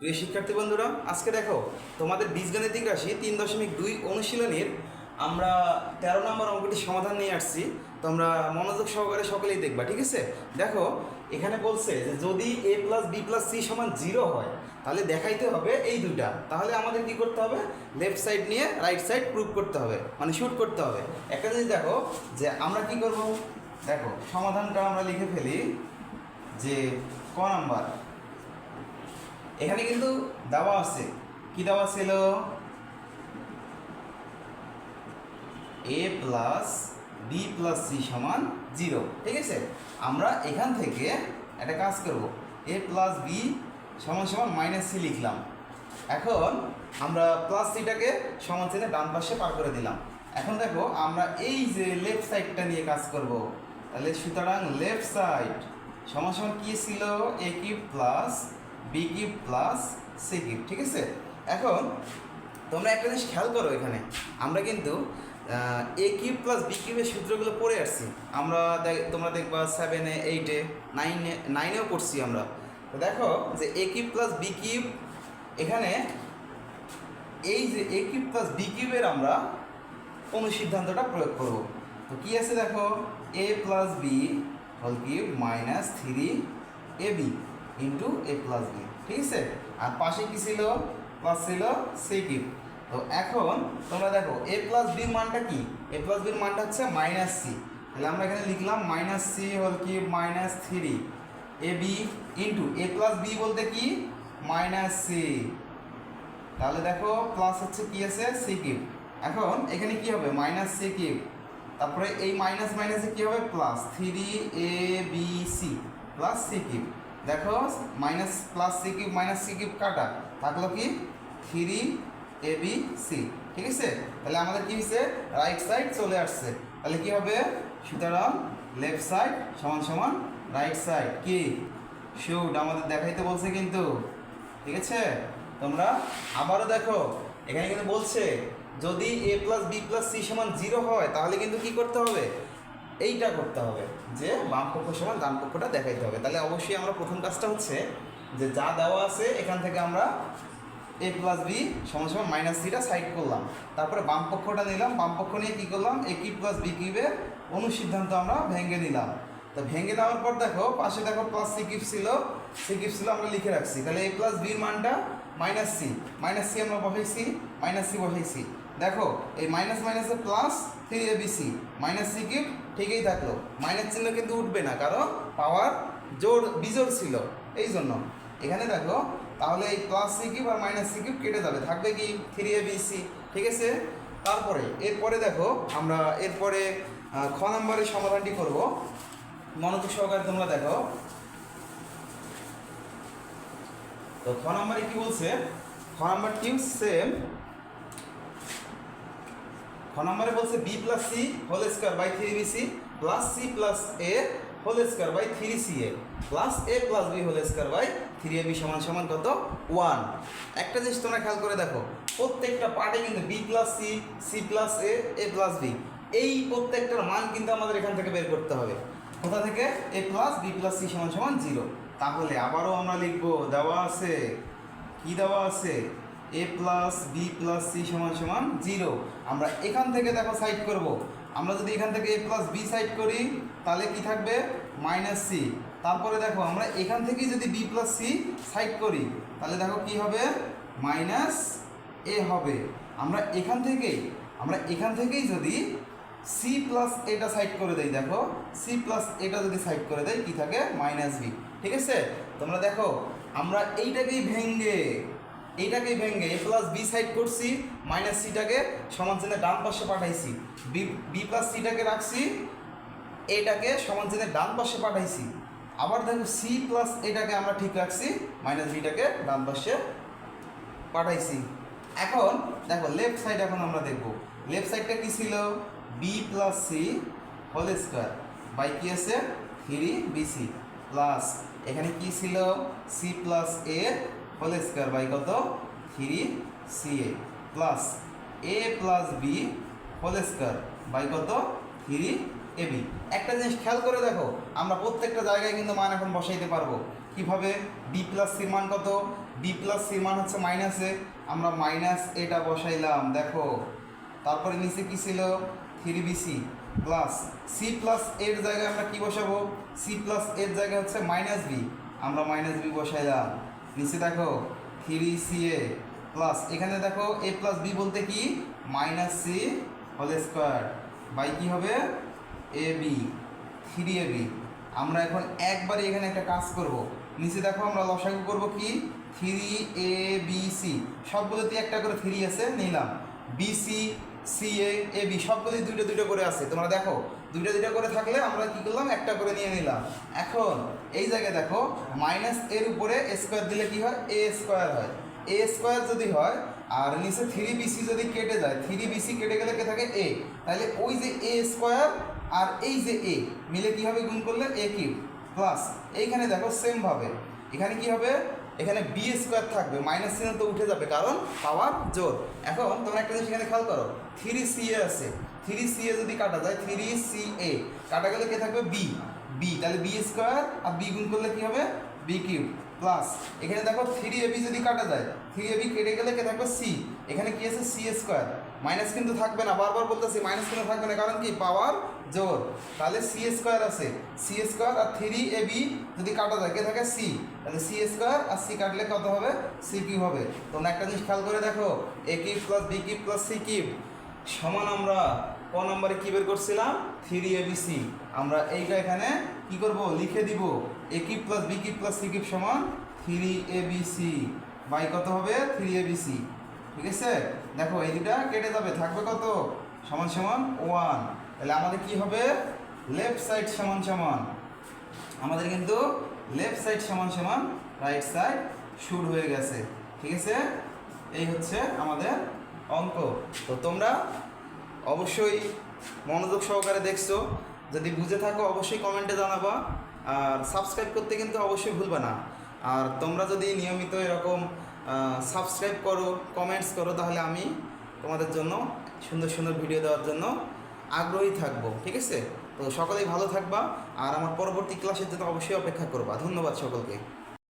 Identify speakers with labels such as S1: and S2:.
S1: প্রিয় শিক্ষার্থী বন্ধুরা, আজকে দেখো তোমাদের বীজগাণিতিক রাশি 3.2 অনুশীলনীর আমরা 13 নম্বর অঙ্কটি সমাধান নিয়ে আসছি। তোমরা মনোযোগ সহকারে সকলেই দেখবা, ঠিক আছে? দেখো এখানে বলছে যে যদি a plus b plus c সমান 0 হয় তাহলে দেখাইতে হবে এই দুইটা। তাহলে আমাদের কি করতে হবে? লেফট সাইড নিয়ে রাইট সাইড প্রুভ করতে হবে, মানে শুট করতে হবে। একটা জিনিস দেখো যে আমরা কি করব, দেখো সমাধানটা আমরা লিখে ফেলি যে ক নাম্বার এখানে কিন্তু দেওয়া আছে, কি দেওয়া ছিল? a plus b plus c সমান 0, ঠিক আছে? আমরা এখান থেকে একটা কাজ করব, a প্লাস বি সমান সমান মাইনাস সি লিখলাম। এখন আমরা প্লাস সিটাকে সমান চিহ্নে ডান পাশে পার করে দিলাম। এখন দেখো আমরা এই যে লেফট সাইডটা নিয়ে কাজ করব, তাহলে সুতরাং লেফট সাইড সমান সমান কি ছিল? a cube plus b cube plus c cube, ঠিক আছে? এখন তোমরা একটা জিনিস খেয়াল করো, এখানে আমরা কিন্তু a কিউব প্লাস বি কিউবের সূত্রগুলো পড়ে আসছি। আমরা তোমরা দেখবা 7-এ 8-এ 9-এও পড়ছি আমরা। তো দেখো যে a cube plus b cube, এখানে এই যে a কিউব প্লাস বি কিউবের আমরা অনুসিদ্ধান্তটা প্রয়োগ করব। তো কি আছে দেখো, a plus b whole cube minus 3ab into a plus b, ঠিক আছে? আর পাশে কি ছিল? প্লাস ছিল সি কিউব। তো এখন তোমরা দেখো a প্লাস বির মানটা কি? a প্লাস বির মানটা হচ্ছে মাইনাস সি। তাহলে আমরা এখানে লিখলাম minus c whole cube minus 3ab into a plus b বলতে কি? Minus c. তাহলে দেখো প্লাস হচ্ছে কি আছে? C cube. এখন এখানে কি হবে? মাইনাস সি কিউব, তারপরে এই মাইনাস মাইনাসে কি হবে? Plus 3abc plus c cube. দেখো minus plus c cube minus c cube কাটা, থাকলো কি? 3abc, ঠিক আছে? তাহলে আমাদের কি হয়েছে? রাইট সাইড চলে আসছে। তাহলে কি হবে? সুতরাং লেফট সাইড সমান সমান রাইট সাইড। কি শুট আমাদের দেখাইতে বলছে কিন্তু, ঠিক আছে? তোমরা আবারও দেখো এখানে কিন্তু বলছে যদি a plus b plus c সমান 0 হয় তাহলে কিন্তু কি করতে হবে? এইটা করতে হবে যে বাম পক্ষ সমান ডান পক্ষটা দেখাইতে হবে। তাহলে অবশ্যই আমরা প্রথম কাজটা হচ্ছে যে যা দেওয়া আছে এখান থেকে আমরা a প্লাস বি সমান সমান মাইনাস সিটা সাইড করলাম, তারপরে বাম পক্ষটা নিলাম, বাম পক্ষ নিয়ে কী করলাম? a কিউব প্লাস বি কিউবের অনুসিদ্ধান্ত আমরা ভেঙে নিলাম। তো ভেঙে দেওয়ার পর দেখো পাশে দেখো প্লাস সি কিউব ছিল, আমরা লিখে রাখছি। তাহলে a প্লাস বির মানটা মাইনাস সি আমরা বসাইছি, মাইনাস সি বসাইছি। দেখো এই মাইনাস মাইনাসে plus 3abc minus c cube ঠিকই থাকলো, মাইনাস চিহ্ন কিন্তু উঠবে না, কারণ পাওয়ার জোর বিজোড় ছিল এই জন্য। এখানে দেখো তাহলে এই প্লাস সি কিউব আর মাইনাস সি কিউব কেটে যাবে, থাকবে কি? 3abc, ঠিক আছে? তারপরে এরপরে দেখো আমরা এরপরে খ নম্বরের সমাধানটি করব। মনোযোগ সহকারে তোমরা দেখো। তো খ নম্বরে কি বলছে? খ নম্বরটিও সেম। খ নম্বরে বলছে b plus c whole square by 3bc plus c plus a whole square by 3ca plus a plus b whole square by 3ab সমান সমান কত? 1। একটা জিনিস তোমরা খেয়াল করে দেখো, প্রত্যেকটা পার্টে কিন্তু b plus c, c plus a, a plus b, এই প্রত্যেকটার মান কিন্তু আমাদের এখান থেকে বের করতে হবে। কোথা থেকে? এ প্লাস বি প্লাস সি সমান সমান 0। তাহলে আবারও আমরা লিখবো, দেওয়া আছে, কি দেওয়া আছে? a plus b plus c সমান সমান 0। আমরা এখান থেকে দেখো সাইড করব। আমরা যদি এখান থেকে a প্লাস বি সাইড করি তাহলে কি থাকবে? Minus c. তারপরে দেখো আমরা এখান থেকেই যদি বি প্লাস সি সাইড করি তাহলে দেখো কি হবে? মাইনাস এ হবে। আমরা এখান থেকেই যদি সি প্লাস এটা সাইড করে দেই, দেখো সি প্লাস এটা যদি সাইড করে দেয় কি থাকে? মাইনাস বি, ঠিক আছে? তোমরা দেখো আমরা এইটাকেই ভেঙে এ প্লাস বি সাইড করছি, মাইনাস সিটাকে সমান চিহ্নে ডান পাশে পাঠাইছি, বি প্লাস সিটাকে রাখছি, এটাকে সমান চিহ্নে ডান পাশে পাঠাইছি। আবার দেখো সি প্লাস এটাকে আমরা ঠিক রাখছি, মাইনাস বিটাকে ডান পাশে পাঠাইছি। এখন দেখো লেফট সাইড এখন আমরা দেখব। লেফট সাইডটা কি ছিল? B plus c whole square by কি আছে? 3bc প্লাস এখানে কি ছিল? C plus a whole square by কত? 3ca plus a plus b whole square by কত? 3ab। একটা জিনিস খেয়াল করে দেখো, আমরা প্রত্যেকটা জায়গায় কিন্তু মান এখন বসাইতে পারবো। কিভাবে? বি প্লাস সির মান কত? বি প্লাস সির মান হচ্ছে মাইনাস এ, আমরা মাইনাস এটা বসাইলাম দেখো। তারপরে নিচে কি ছিল, 3bc প্লাস সি প্লাস এর জায়গায় আমরা কি বসাবো, সি প্লাস এর জায়গায় হচ্ছে মাইনাস বি, আমরা মাইনাস বি বসাইলাম। নিচে দেখো 3ca প্লাস এখানে দেখো এ প্লাস বি বলতে কি minus c whole square by কি হবে এ বি 3ab। আমরা এখন একবারে এখানে একটা কাজ করব, নিচে দেখো আমরা লসাগু করব কি 3abc, সবগুলোতে একটা করে 3 আছে নিলাম, বিসি সিএ এ বি সবগুলোই দুইটা দুইটা করে আছে, তোমরা দেখো দুইটা দুইটা করে থাকলে আমরা কি করলাম একটা করে নিয়ে নিলাম। এখন এই জায়গায় দেখো মাইনাস এর উপরে স্কোয়ার দিলে কি হয় এ স্কোয়ার হয়, এ স্কোয়ার যদি হয় আর নিচে 3bc যদি কেটে যায়, 3bc কেটে গেলে কে থাকে এ, তাহলে ওই যে এ স্কোয়ার আর এই যে এ মিলে কি হবে গুণ করলে এ কিউব প্লাস এইখানে দেখো সেমভাবে এখানে কি হবে, এখানে বি স্কোয়ার থাকবে, মাইনাস চিহ্ন তো উঠে যাবে কারণ পাওয়ার জোর। এখন তোমরা একটা জিনিস এখানে খেয়াল করো 3ca আছে, 3ca যদি কাটা যায় 3ca কাটা গেলে কে থাকবে বি, বি তাহলে বি স্কোয়ার আর বি গুণ করলে কি হবে বি কিউব প্লাস এখানে দেখো 3ab যদি কাটা যায় 3ab কেটে গেলে কে থাকবে সি, এখানে কি আছে সি স্কোয়ার, মাইনাস কিন্তু থাকবে না, বারবার বলতেছি মাইনাস কিন্তু থাকবে না কারণ কি পাওয়ার জোর, তাহলে সি স্কোয়ার আছে, সি স্কোয়ার আর 3ab যদি কাটা যায় কে থাকে সি, তাহলে সি স্কোয়ার আর সি কাটলে কত হবে সি কিউব হবে। তোমরা একটা জিনিস খেয়াল করে দেখো a cube plus b cube plus c cube সমান আমরা ক নম্বরে কি বের করছিলাম 3abc, আমরা এইটা এখানে কি করব লিখে দিব a cube plus b cube plus c cube সমান 3abc বাই কত হবে 3abc, ঠিক আছে। দেখো এই দুটা কেটে যাবে থাকবে কত সমান সমান 1, তাহলে আমাদের কি হবে লেফট সাইড সমান সমান, আমাদের কিন্তু লেফট সাইড সমান সমান রাইট সাইড শুরু হয়ে গেছে, ঠিক আছে। এই হচ্ছে আমাদের অঙ্ক। তো তোমরা অবশ্যই মনোযোগ সহকারে দেখছো, যদি বুঝে থাকো অবশ্যই কমেন্টে জানাবা, আর সাবস্ক্রাইব করতে কিন্তু অবশ্যই ভুলবা না। আর তোমরা যদি নিয়মিত এরকম সাবস্ক্রাইব করো কমেন্টস করো তাহলে আমি তোমাদের জন্য সুন্দর সুন্দর ভিডিও দেওয়ার জন্য আগ্রহী থাকবো, ঠিক আছে। তো সকলেই ভালো থাকবা আর আমার পরবর্তী ক্লাসের জন্য অবশ্যই অপেক্ষা করবা। ধন্যবাদ সকলকে।